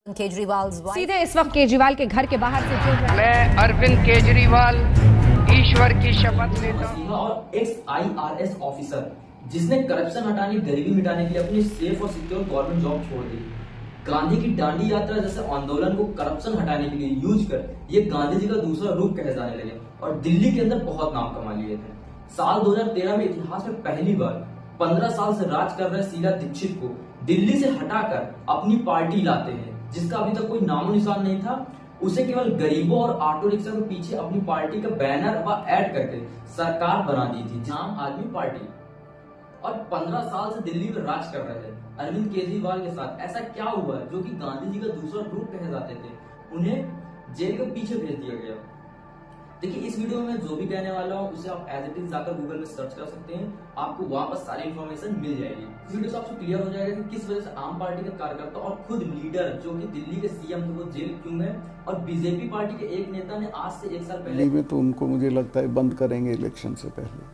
केजरीवाल सीधे इस वक्त केजरीवाल के घर के बाहर से जुड़ रहे हैं। मैं अरविंद केजरीवाल ईश्वर की शपथ लेता हूँ। और एक्स IRS ऑफिसर जिसने करप्शन हटाने, गरीबी मिटाने के लिए अपनी सेफ और सिक्योर गवर्नमेंट जॉब छोड़ दी। गांधी की दांडी यात्रा जैसे आंदोलन को करप्शन हटाने के लिए यूज कर ये गांधी जी का दूसरा रूप कहे जाने लगे और दिल्ली के अंदर बहुत नाम कमा लिए थे। साल 2013 में इतिहास में पहली बार 15 साल से राज कर रहे शीला दीक्षित को दिल्ली से हटाकर अपनी पार्टी लाते हैं, जिसका अभी तक कोई नामो निशान नहीं था। उसे केवल गरीबों और ऑटो रिक्शा के पीछे अपनी पार्टी का बैनर व ऐड करके सरकार बना दी थी, आम आदमी पार्टी। और 15 साल से दिल्ली में राज कर रहे हैं अरविंद केजरीवाल के साथ ऐसा क्या हुआ जो कि गांधी जी का दूसरा रूप कहे जाते थे, उन्हें जेल के पीछे भेज दिया गया। देखिए, इस वीडियो में मैं जो भी कहने वाला हूँ उसे आप एज इट इज जाकर गूगल में सर्च कर सकते हैं, आपको वहां पर सारी इन्फॉर्मेशन मिल जाएगी। इस वीडियो से आपको क्लियर हो जाएगा कि किस वजह से आम पार्टी के कार्यकर्ता और खुद लीडर जो कि दिल्ली के CM थे वो जेल क्यों है, और बीजेपी पार्टी के एक नेता ने आज से 1 साल पहले में तो उनको मुझे लगता है बंद करेंगे इलेक्शन से पहले,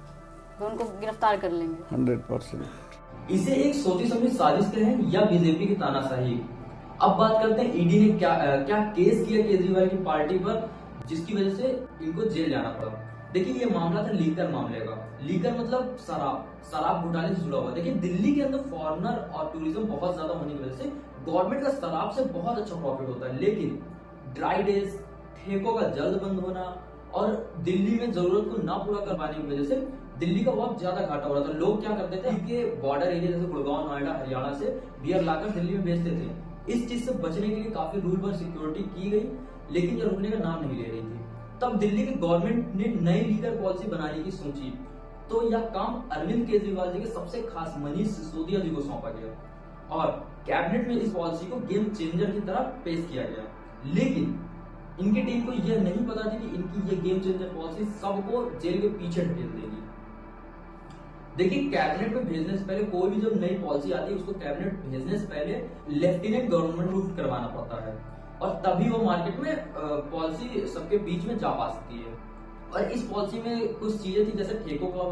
तो उनको गिरफ्तार कर लेंगे 100%। इसे एक सोची समझी साजिश कहें या बीजेपी की तानाशाही। अब बात करते हैं ईडी ने क्या केस किया केजरीवाल की पार्टी पर, जिसकी वजह से इनको जेल जाना पड़ा। देखिए, ये मामला था लीकर मामले का। लीकर मतलब शराब घोटाले से जुड़ा हुआ। देखिए, दिल्ली के अंदर फॉरेनर और टूरिज्म बहुत ज्यादा होने की वजह से गवर्नमेंट का शराब से बहुत अच्छा प्रॉफिट होता है, लेकिन ड्राई डेज, ठेकों का जल्द बंद होना और दिल्ली में जरूरत को ना पूरा कर पाने की वजह से दिल्ली का बहुत ज्यादा घाटा हो रहा था। लोग क्या करते थे कि बॉर्डर एरिया जैसे गुड़गांव, नोएडा, हरियाणा से बियर लाकर दिल्ली में बेचते थे। इस चीज से बचने के लिए काफी रूल पर सिक्योरिटी की गई, लेकिन ये रुकने का नाम नहीं ले रही थी। तब दिल्ली की गवर्नमेंट ने नई लीगर पॉलिसी बनाने की सोची, तो यह काम अरविंद केजरीवाल जी के सबसे खास मनीष सिसोदिया जी को सौंपा गया और कैबिनेट में इस पॉलिसी को गेम चेंजर की तरह पेश किया गया। लेकिन इनकी टीम को यह नहीं पता थी कि इनकी ये गेम चेंजर पॉलिसी सबको जेल के पीछे ढकेल देगी। देखिए, कैबिनेट में भेजने से पहले कोई भी जब नई पॉलिसी आती है उसको कैबिनेट भेजने से पहले लेफ्टिनेंट गवर्नमेंट रूल करवाना पड़ता है और तभी वो मार्केट में पॉलिसी सबके बीच में जा पा सकती है। और इस पॉलिसी में कुछ चीजें थी, जैसे ठेकों का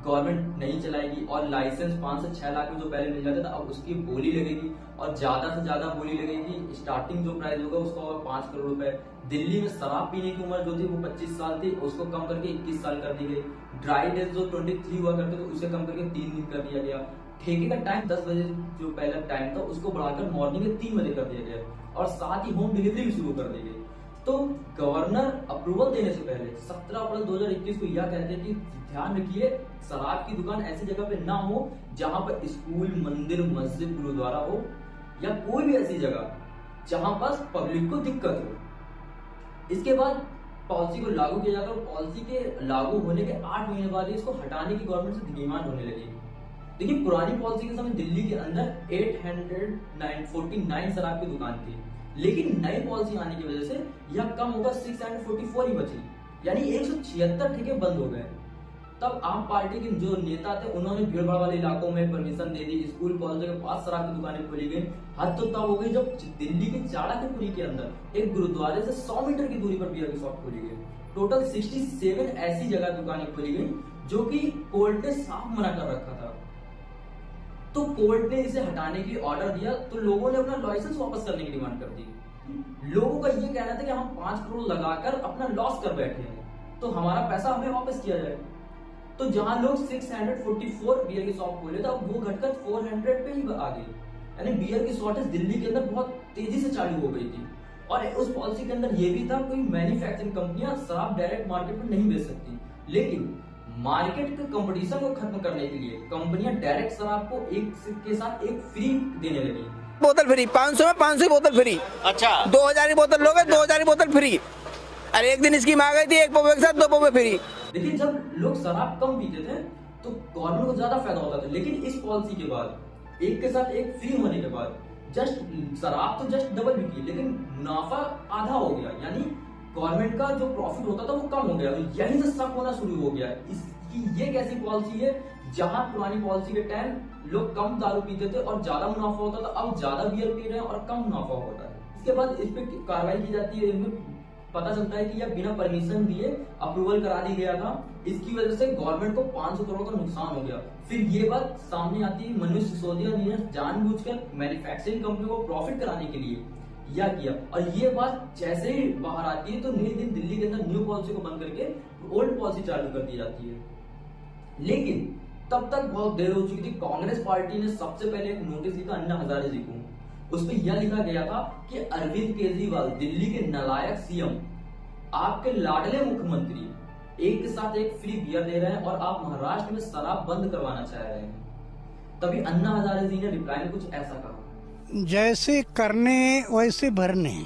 गवर्नमेंट नहीं चलाएगी और लाइसेंस 5 से 6 लाख में जो पहले मिल जाता था अब उसकी बोली लगेगी और ज्यादा से ज्यादा बोली लगेगी। स्टार्टिंग जो प्राइस होगा उसका होगा 5 करोड़ रुपए। दिल्ली में शराब पीने की उम्र जो थी वो 25 साल थी, उसको कम करके 21 साल कर दी गई। ड्राई डेज जो 23 हुआ करते थे उसे कम करके 3 दिन कर दिया गया। ठेके का टाइम 10 बजे जो पहला टाइम था उसको बढ़ाकर मॉर्निंग में 3 बजे कर दिया गया और साथ ही होम डिलीवरी भी शुरू कर दी गई। तो गवर्नर अप्रूवल देने से पहले 17 अप्रैल 2021 को यह कहते हैं कि ध्यान रखिए शराब की दुकान ऐसी जगह पे ना हो जहां पर स्कूल, मंदिर, मस्जिद, गुरुद्वारा हो या कोई भी ऐसी जगह जहां पर पब्लिक को दिक्कत हो। इसके बाद पॉलिसी को लागू किया जाता है और पॉलिसी के लागू होने के 8 महीने बाद इसको हटाने की गवर्नमेंट से डिमांड होने लगी। देखिए, पुरानी पॉलिसी के समय दिल्ली के अंदर 849 शराब की दुकान थी, लेकिन नई पॉलिसी आने की वजह से यह कम होकर 644 ही बची, यानी 176 ठेके बंद हो गए। तब आम पार्टी के जो नेता थे उन्होंने भीड़भाड़ वाले इलाकों में परमिशन दे दी, स्कूल कॉलेज के पास शराब की दुकानें खोली गई। हद तो तब हो गई जब दिल्ली के चाणक्यपुरी के अंदर एक गुरुद्वारे से 100 मीटर की दूरी पर बियर की शॉप खोली गई। टोटल 67 ऐसी जगह दुकानें खोली गई जो कि कोर्ट ने साफ मना कर रखा था। तो कोर्ट ने इसे हटाने के लिए ऑर्डर दिया, तो लोगों ने अपना लाइसेंस वापस करने की डिमांड कर दी। लोगों का ये कहना था कि हम 5 करोड़ लगाकर अपना लॉस कर बैठे हैं, तो हमारा पैसा हमें वापस किया जाए। तो जहां लोग 644 बियर की शॉप खोले थे, अब वो घटकर 400 पे ही आ गई, यानी बियर की शॉर्टेज दिल्ली के अंदर बहुत तेजी से चालू हो गई थी। और उस पॉलिसी के अंदर ये भी था कोई मैन्युफैक्चरिंग कंपनियां शराब डायरेक्ट मार्केट में नहीं बेच सकती, लेकिन मार्केट के कंपटीशन को खत्म करने के लिए कंपनियां डायरेक्ट शराब को एक के साथ एक फ्री देने लगी। बोतल फ्री, 500 में 500 की बोतल फ्री। अच्छा, 2000 की बोतल लोगे 2000 की बोतल फ्री। अरे एक दिन स्कीम आ गई थी, 1 पौवे के साथ 2 पौवे फ्री। देखिए, जब लोग शराब कम पीते थे तो गवर्नमेंट को ज्यादा फायदा होता था, लेकिन इस पॉलिसी के बाद एक के साथ एक फ्री होने के बाद शराब तो जस्ट डबल बिकी, लेकिन मुनाफा आधा हो गया, यानी गवर्नमेंट का जो प्रॉफिट होता था वो कम हो गया। तो यहीं से शक होना शुरू हो गया इसकी ये कैसी पॉलिसी है, जहां पुरानी पॉलिसी के टाइम लोग कम दारू पीते थे और ज्यादा मुनाफा होता था, अब ज्यादा बियर पी रहे हैं और कम मुनाफा होता है। इसके बाद इस पे कार्रवाई की जाती है, इनमें पता चलता है कि यह बिना परमिशन दिए अप्रूवल करा दी गया था। इसकी वजह से गवर्नमेंट को 500 करोड़ का नुकसान हो गया। फिर ये बात सामने आती है, मनीष सिसोदिया ने जानबूझकर मैन्युफैक्चरिंग कंपनी को प्रॉफिट कराने के लिए या किया। और ये बात जैसे ही बाहर आती है तो नए दिन दिल्ली के अंदर न्यू पॉलिसी को बंद करके ओल्ड पॉलिसी चालू कर दी जाती है। लेकिन तब तक बहुत देर हो चुकी थी। कांग्रेस पार्टी ने सबसे पहले एक नोटिस लिखा अन्ना हजारे जी को। उस पर यह लिखा गया था कि अरविंद केजरीवाल दिल्ली के नालायक सीएम, आपके लाडले मुख्यमंत्री एक के साथ एक फ्री बियर दे रहे हैं और आप महाराष्ट्र में शराब बंद करवाना चाह रहे हैं। तभी अन्ना हजारे जी ने रिप्लाई में कुछ ऐसा कहा, जैसे करने वैसे भरने,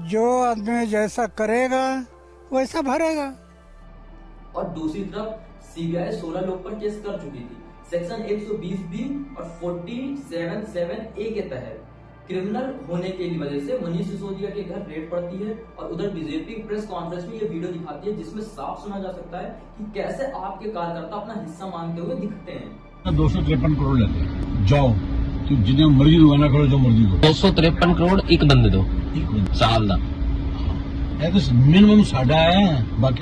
जो आदमी जैसा करेगा वैसा भरेगा। और दूसरी तरफ सीबीआई 16 लोग पर केस कर चुकी थी। सेक्शन 120B और 47(7)A के तहत क्रिमिनल होने की वजह से मनीष सिसोदिया के घर रेड पड़ती है। और उधर बीजेपी प्रेस कॉन्फ्रेंस में ये वीडियो दिखाती है जिसमें साफ सुना जा सकता है कि कैसे आपके कार्यकर्ता अपना हिस्सा मांगते हुए दिखते हैं। 253 करोड़ लेते हैं, जाओ तो जिन्हें मर्जी दुकाना करो, जो मर्जी करो। 253 करोड़ एक बंदे दो साल दा मिनिमम साडा है। बाकी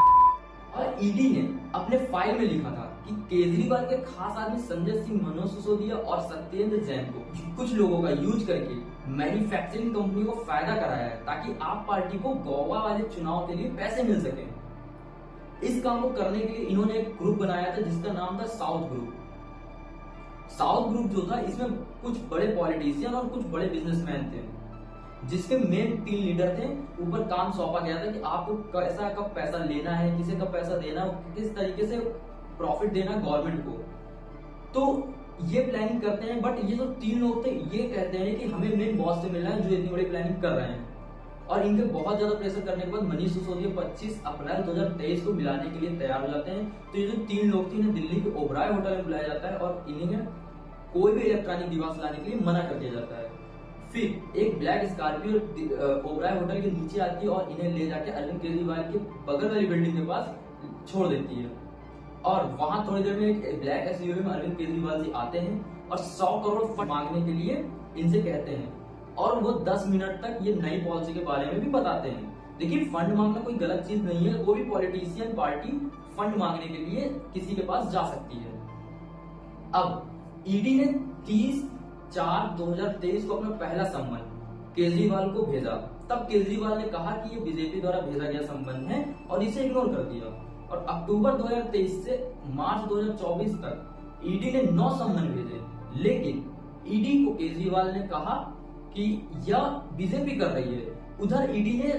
और ईडी ने अपने फाइल में लिखा था कि केजरीवाल के खास आदमी संजय सिंह, मनोज सिसोदिया और सत्येंद्र जैन को कुछ लोगों का यूज करके मैन्युफैक्चरिंग कंपनी को फायदा कराया है ताकि आप पार्टी को गोवा वाले चुनाव के लिए पैसे मिल सके। इस काम को करने के लिए इन्होंने एक ग्रुप बनाया था जिसका नाम था साउथ ग्रुप। साउथ ग्रुप जो था इसमें कुछ बड़े पॉलिटिशियन और कुछ बड़े बिजनेसमैन थे जिसके मेन 3 लीडर थे। ऊपर काम सौंपा गया था कि आपको कैसा कब पैसा लेना है, किसे कब पैसा देना, किस तरीके से प्रॉफिट देना गवर्नमेंट को। तो ये प्लानिंग करते हैं। बट ये जो 3 लोग थे ये कहते हैं कि हमें मेन बॉस से मिलना है जो इतनी बड़ी प्लानिंग कर रहे हैं। और इनके बहुत ज्यादा प्रेशर करने के बाद मनीष सिसोदिया 25 अप्रैल 2023 को मिलाने के लिए तैयार हो जाते हैं। तो ये जो 3 लोग थे इन्हें दिल्ली के ओबराय होटल में बुलाया जाता है और इन्हें कोई भी इलेक्ट्रॉनिक डिवाइस लाने के लिए मना कर दिया जाता है। फिर एक ब्लैक स्कॉर्पियो ओबराय होटल के नीचे आती है और इन्हें ले जाके अरविंद केजरीवाल के बगल वाली बिल्डिंग के पास छोड़ देती है। और वहां थोड़ी देर में एक ब्लैक एसयूवी में अरविंद केजरीवाल जी आते हैं और 100 करोड़ फंड मांगने के लिए इनसे कहते हैं। और वो 10 मिनट तक ये नई पॉलिसी के बारे में भी बताते हैं। देखिए, फंड मांगना कोई गलत चीज नहीं है। कोई भी पॉलिटिशियन पार्टी फंड मांगने के लिए किसी के पास जा सकती है। अब ईडी ने 30/4/2023 को अपना पहला सम्मन केजरीवाल को भेजा। तब केजरीवाल ने कहा कि ये बीजेपी द्वारा भेजा गया सम्मन है और इसे इग्नोर कर दिया। और अक्टूबर 2023 से मार्च 2024 तक ईडी ने 9 सम्मन भेजे। लेकिन ईडी को केजरीवाल ने कहा कि यह बीजेपी कर रही है। उधर ईडी ने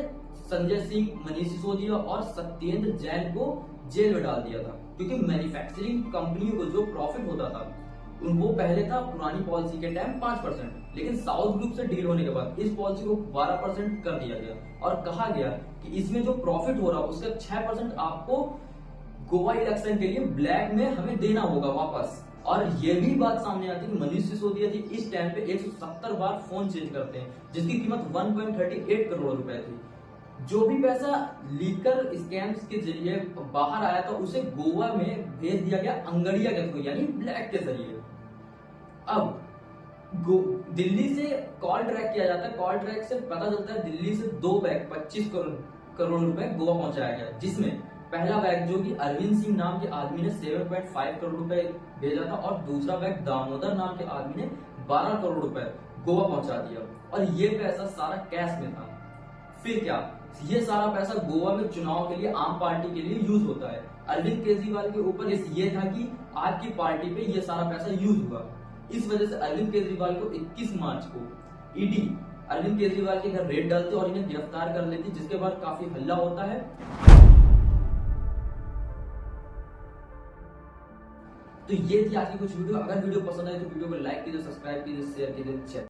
संजय सिंह, मनीष सिसोदिया और सत्येंद्र जैन को जेल में डाल दिया था क्योंकि मैन्युफैक्चरिंग कंपनियों को जो प्रॉफिट होता था उनको पहले था पुरानी पॉलिसी के टाइम 5%, लेकिन साउथ ग्रुप से डील होने के बाद इस पॉलिसी को 12% कर दिया गया और कहा गया कि इसमें जो प्रॉफिट हो रहा है उसका 6% आपको गोवा इलेक्शन के लिए ब्लैक में हमें देना होगा वापस। और ये भी बात सामने आती है कि मनीष सिसोदिया जी इस टाइम पे 170 बार फोन चेंज करते हैं जिसकी कीमत 1.38 करोड़ रुपए थी। जो भी पैसा लीकर स्कैम्स के जरिए बाहर आया था उसे गोवा में भेज दिया गया अंगड़िया के थ्रू यानी ब्लैक के जरिए। अब दिल्ली से कॉल ट्रैक किया जाता है। कॉल ट्रैक से पता चलता है दिल्ली से 2 बैग 25 करोड़ रुपए गोवा पहुंचाया गया, जिसमें पहला बैग जो कि अरविंद सिंह नाम के आदमी ने 7.5 करोड़ रुपए भेजा था और दूसरा बैग दामोदर नाम के आदमी ने 12 करोड़ रुपए गोवा पहुंचा दिया। और ये पैसा सारा कैश में था। फिर क्या, ये सारा पैसा गोवा में चुनाव के लिए आम पार्टी के लिए यूज होता है। अरविंद केजरीवाल के ऊपर ये था कि आपकी पार्टी पे ये सारा पैसा यूज हुआ। इस वजह से अरविंद केजरीवाल को 21 मार्च को ईडी अरविंद केजरीवाल के घर रेड डालती और इन्हें गिरफ्तार कर लेती, जिसके बाद काफी हल्ला होता है। तो ये थी आज की कुछ वीडियो। अगर वीडियो पसंद आए तो वीडियो को लाइक कीजिए, सब्सक्राइब कीजिए, शेयर कीजिए।